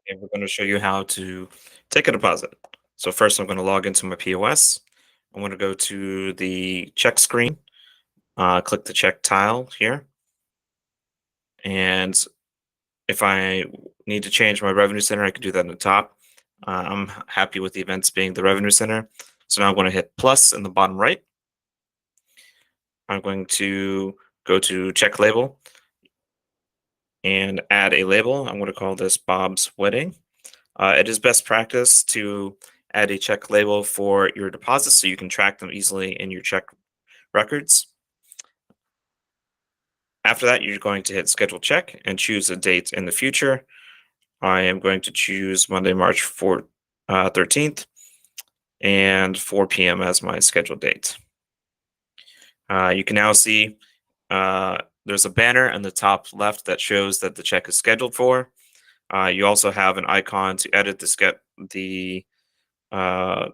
And we're going to show you how to take a deposit. So first I'm going to log into my POS. I'm going to go to the check screen, click the check tile here. And if I need to change my revenue center, I can do that in the top. I'm happy with the events being the revenue center. So now I'm going to hit plus in the bottom right. I'm going to go to check label and add a label. I'm going to call this Bob's Wedding. It is best practice to add a check label for your deposits so you can track them easily in your check records. After that, you're going to hit schedule check and choose a date in the future. I am going to choose Monday, March 13th and 4 p.m. as my scheduled date. You can now see there's a banner in the top left that shows that the check is scheduled for. You also have an icon to edit the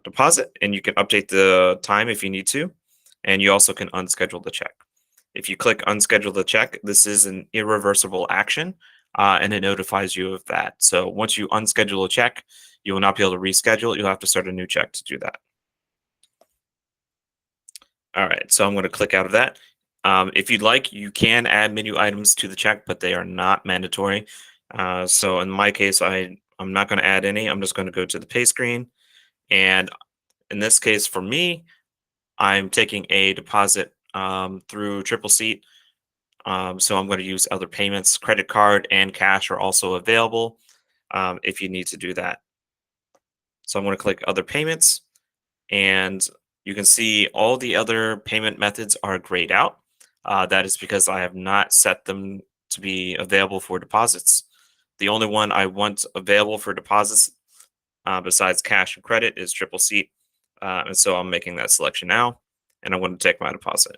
deposit, and you can update the time if you need to. And you also can unschedule the check. If you click unschedule the check, this is an irreversible action, and it notifies you of that. So once you unschedule a check, you will not be able to reschedule. You'll have to start a new check to do that. All right, so I'm going to click out of that. If you'd like, you can add menu items to the check, but they are not mandatory. So in my case, I'm not going to add any. I'm just going to go to the pay screen. And in this case, for me, I'm taking a deposit through Triple Seat. So I'm going to use other payments. Credit card and cash are also available if you need to do that. So I'm going to click other payments, and you can see all the other payment methods are grayed out. That is because I have not set them to be available for deposits. The only one I want available for deposits besides cash and credit is Triple Seat. And so I'm making that selection now, and I'm going to take my deposit.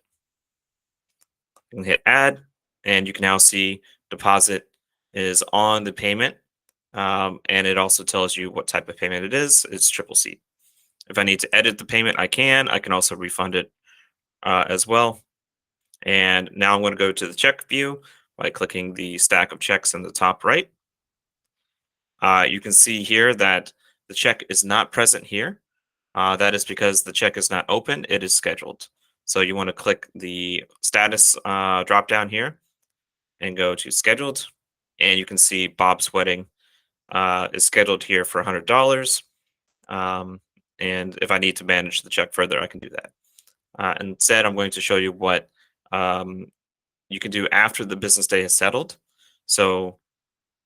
You can hit add, and you can now see deposit is on the payment. And it also tells you what type of payment it is. It's Triple Seat. If I need to edit the payment, I can. I can also refund it as well. And now I'm going to go to the check view by clicking the stack of checks in the top right. You can see here that the check is not present here. That is because the check is not open, it is scheduled. So you want to click the status drop down here and go to scheduled. And you can see Bob's Wedding is scheduled here for $100. And if I need to manage the check further, I can do that. Instead, I'm going to show you what you can do after the business day has settled. So,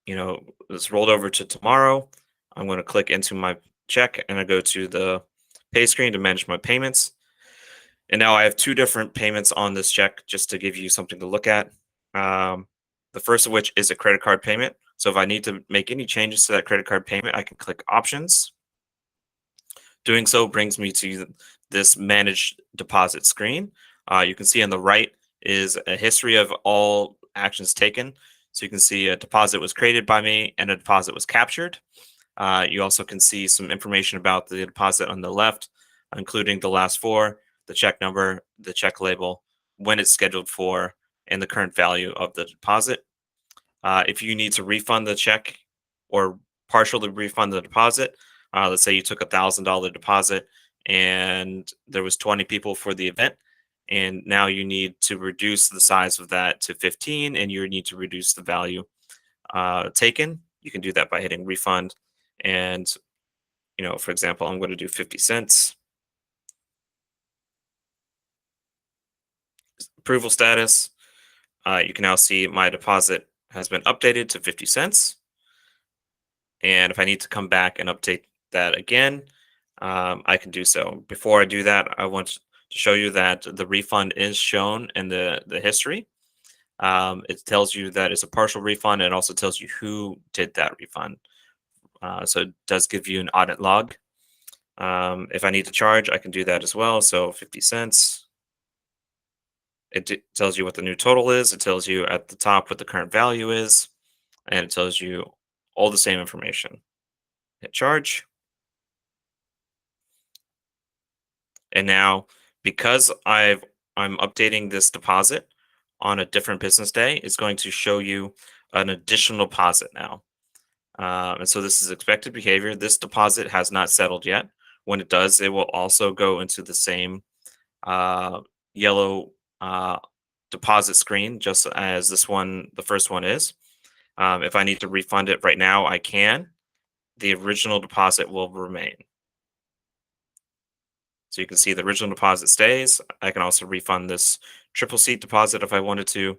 it's rolled over to tomorrow. I'm going to click into my check and I go to the pay screen to manage my payments. And now I have two different payments on this check just to give you something to look at. The first of which is a credit card payment. So if I need to make any changes to that credit card payment, I can click options. Doing so brings me to this manage deposit screen. You can see on the right is a history of all actions taken. So you can see a deposit was created by me and a deposit was captured. You also can see some information about the deposit on the left, including the last four, the check number, the check label, when it's scheduled for, and the current value of the deposit. If you need to refund the check or partially refund the deposit, let's say you took $1,000 deposit and there was 20 people for the event, and now you need to reduce the size of that to 15, and you need to reduce the value taken. You can do that by hitting refund. And, for example, I'm going to do 50 cents. Approval status. You can now see my deposit has been updated to 50 cents. And if I need to come back and update that again, I can do so. Before I do that, I want to show you that the refund is shown in the history. It tells you that it's a partial refund, and it also tells you who did that refund. So it does give you an audit log. If I need to charge, I can do that as well. So 50 cents. It tells you what the new total is. It tells you at the top what the current value is, and it tells you all the same information. Hit charge. And now, because I'm updating this deposit on a different business day, it's going to show you an additional deposit now. And so this is expected behavior. This deposit has not settled yet. When it does, it will also go into the same uh, yellow deposit screen, just as this one, the first one is. If I need to refund it right now, I can. The original deposit will remain. So you can see the original deposit stays. I can also refund this triple seat deposit if I wanted to,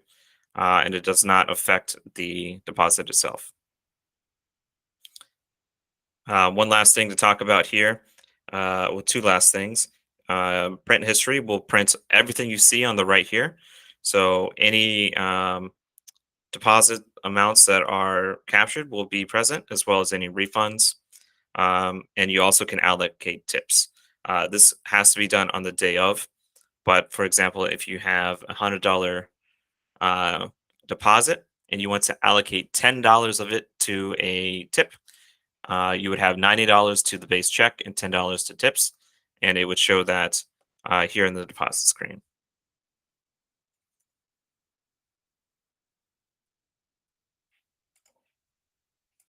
and it does not affect the deposit itself. One last thing to talk about here, well, two last things. Print history will print everything you see on the right here. So any deposit amounts that are captured will be present, as well as any refunds. And you also can allocate tips. This has to be done on the day of. But for example, if you have $100 uh, deposit and you want to allocate $10 of it to a tip, you would have $90 to the base check and $10 to tips, and it would show that here in the deposit screen.